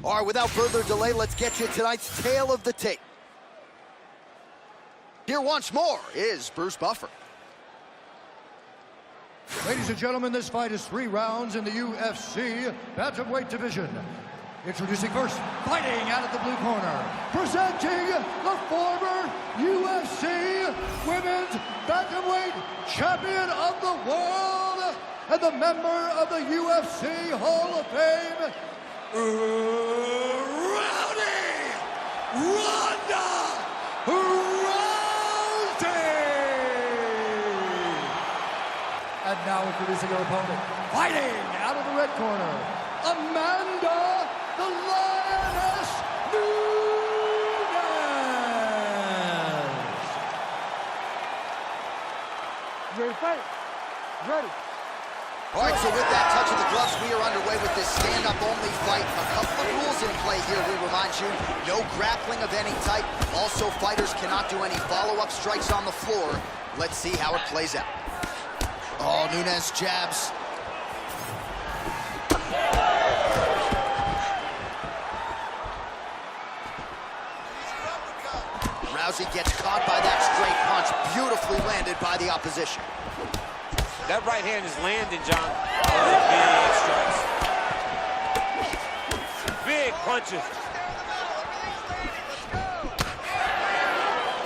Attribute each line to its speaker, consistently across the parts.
Speaker 1: All right, without further delay, let's get you tonight's tale of the tape. Here once more is Bruce Buffer.
Speaker 2: Ladies and gentlemen, this fight is 3 rounds in the UFC bantamweight division. Introducing first, fighting out of the blue corner, presenting the former UFC Women's Bantamweight Champion of the World and the member of the UFC Hall of Fame, Ronda Rousey! And now introducing her opponent, fighting out of the red corner, Amanda the Lioness Nunes!
Speaker 3: Ready to fight? Ready.
Speaker 1: All right, so with that touch of the gloves, we are underway with this stand-up-only fight. A couple of rules in play here, we remind you. No grappling of any type. Also, fighters cannot do any follow-up strikes on the floor. Let's see how it plays out. Oh, Nunes jabs. Rousey gets caught by that straight punch, beautifully landed by the opposition.
Speaker 4: That right hand is landing, John. Big strikes. Big punches.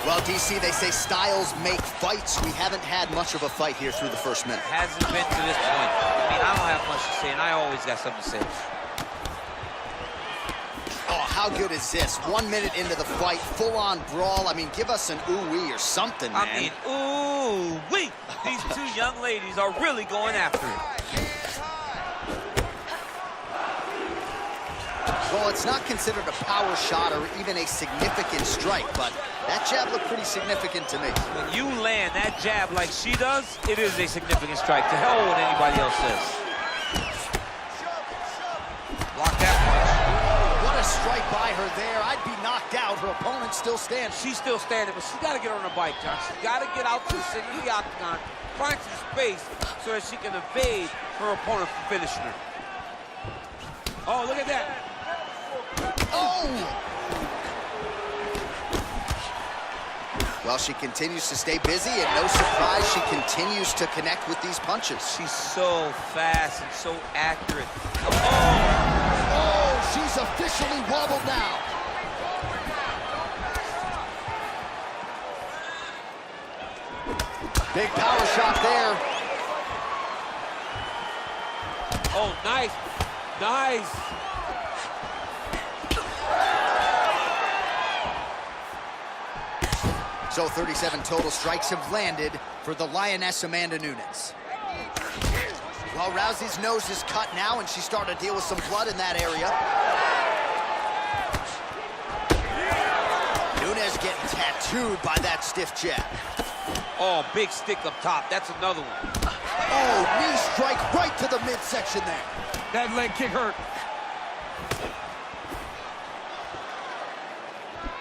Speaker 1: Well, DC, they say styles make fights. We haven't had much of a fight here through the first minute.
Speaker 4: Hasn't been to this point. I mean, I don't have much to say, and I always got something to say.
Speaker 1: Oh, how good is this? 1 minute into the fight, full-on brawl. I mean, give us an ooh-wee or something, man.
Speaker 4: I mean, ooh-wee. These two young ladies are really going after it.
Speaker 1: Well, it's not considered a power shot or even a significant strike, but that jab looked pretty significant to me.
Speaker 4: When you land that jab like she does, it is a significant strike. To hell with what anybody else says. Block that punch.
Speaker 1: What a strike by her there. I'd be knocked out. Her opponent's still standing.
Speaker 4: She's still standing, but she's got to get on her bike, John. She's got to get out to the center of the octagon, find some space so that she can evade her opponent from finishing her. Oh, look at that.
Speaker 1: Oh! Well, she continues to stay busy, and no surprise, she continues to connect with these punches.
Speaker 4: She's so fast and so accurate.
Speaker 1: Oh, she's officially wobbled now. Big power shot there.
Speaker 4: Oh, nice. Nice.
Speaker 1: So 37 total strikes have landed for the Lioness Amanda Nunes. Well, Rousey's nose is cut now, and she's starting to deal with some blood in that area. Nunes getting tattooed by that stiff jab.
Speaker 4: Oh, big stick up top. That's another one.
Speaker 1: Oh, knee strike right to the midsection there.
Speaker 4: That leg kick hurt.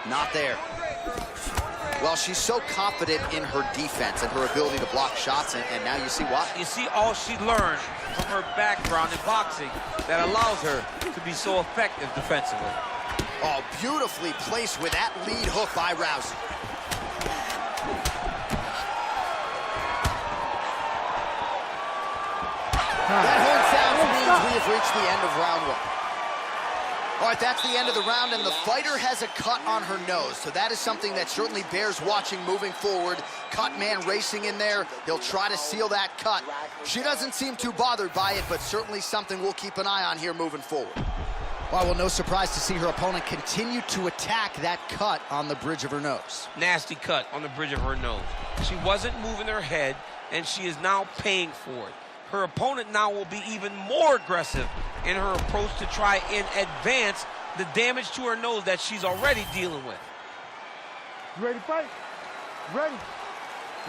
Speaker 1: Not there. Well, she's so confident in her defense and her ability to block shots, and now you see why.
Speaker 4: You see all she learned from her background in boxing that allows her to be so effective defensively.
Speaker 1: Oh, beautifully placed with that lead hook by Rousey. That horn sound means we have reached the end of round 1. All right, that's the end of the round, and the fighter has a cut on her nose, so that is something that certainly bears watching moving forward. Cut man racing in there. He'll try to seal that cut. She doesn't seem too bothered by it, but certainly something we'll keep an eye on here moving forward. Well, no surprise to see her opponent continue to attack that cut on the bridge of her nose.
Speaker 4: Nasty cut on the bridge of her nose. She wasn't moving her head, and she is now paying for it. Her opponent now will be even more aggressive in her approach to try and advance the damage to her nose that she's already dealing with.
Speaker 3: You ready to fight? Ready.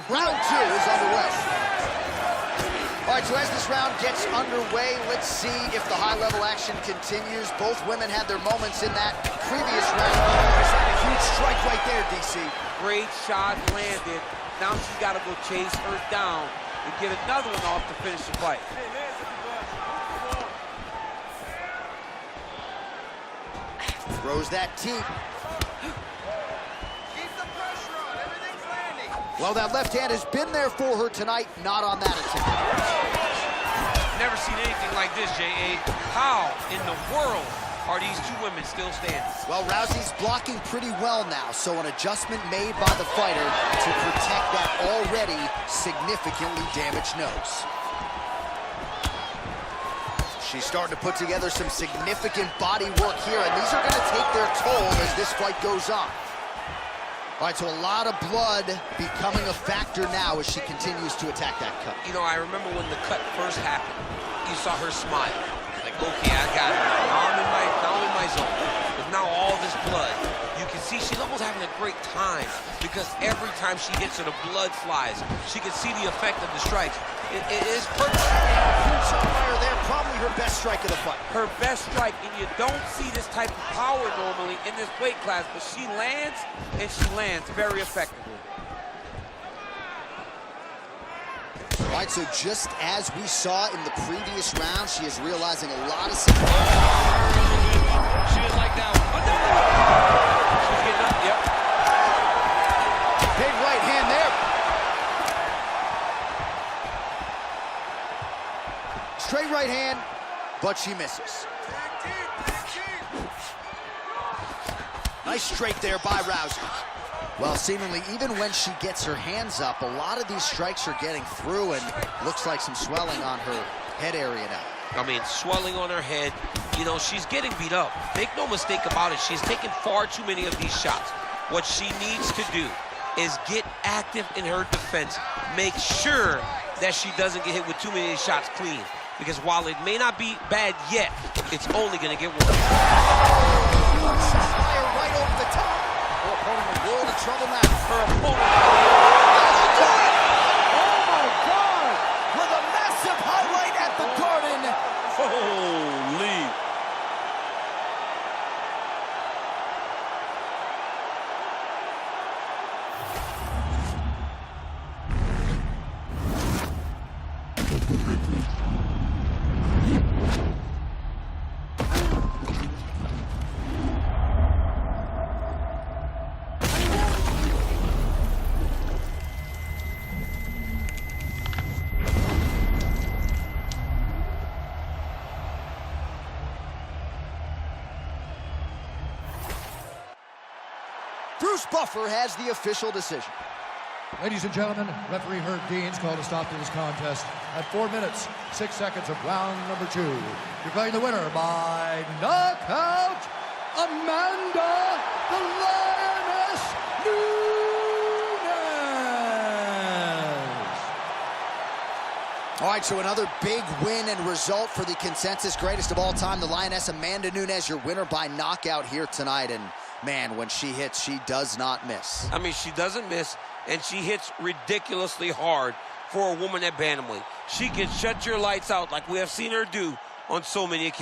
Speaker 1: Round 2 is underway. All right, so as this round gets underway, let's see if the high-level action continues. Both women had their moments in that previous round. There's a huge strike right there, DC.
Speaker 4: Great shot landed. Now she's got to go chase her down and get another one off to finish the fight.
Speaker 1: Throws that teep. Well, that left hand has been there for her tonight, not on that attempt.
Speaker 4: Never seen anything like this, J.A. How in the world are these two women still standing?
Speaker 1: Well, Rousey's blocking pretty well now, so an adjustment made by the fighter to protect that already significantly damaged nose. She's starting to put together some significant body work here, and these are going to take their toll as this fight goes on. All right, so a lot of blood becoming a factor now as she continues to attack that cut.
Speaker 4: You know, I remember when the cut first happened, you saw her smile. Like, okay, I got it. Now I'm in my zone. But now all this blood, you can see she's almost having a great time because every time she hits her, the blood flies. She can see the effect of the strikes. It is perfect.
Speaker 1: Huge fire there, probably her best strike of the fight.
Speaker 4: Her best strike, and you don't see this type of power normally in this weight class, but she lands, and she lands very effectively.
Speaker 1: All right, so just as we saw in the previous round, she is realizing a lot of success.
Speaker 4: She is like that one. She's getting up, yep.
Speaker 1: Big right hand there. Straight right hand, but she misses. Nice straight there by Rousey. Well, seemingly, even when she gets her hands up, a lot of these strikes are getting through, and looks like some swelling on her head area now.
Speaker 4: I mean, swelling on her head. You know, she's getting beat up. Make no mistake about it. She's taken far too many of these shots. What she needs to do is get active in her defense. Make sure that she doesn't get hit with too many of these shots clean. Because while it may not be bad yet, it's only going to get worse.
Speaker 1: Fire right over the top. Her opponent in a world of trouble now.
Speaker 4: Her opponent.
Speaker 1: Oh my God! With a massive highlight at the Garden.
Speaker 4: Holy.
Speaker 1: Bruce Buffer has the official decision.
Speaker 2: Ladies and gentlemen, referee Herb Dean's called a stop to this contest at 4 minutes, 6 seconds of round number 2. Declaring the winner by knockout, Amanda the Lioness Nunes.
Speaker 1: All right, so another big win and result for the consensus greatest of all time, the Lioness Amanda Nunes, your winner by knockout here tonight. And man, when she hits, she does not miss.
Speaker 4: I mean, she doesn't miss, and she hits ridiculously hard for a woman at bantamweight. She can shut your lights out like we have seen her do on so many occasions.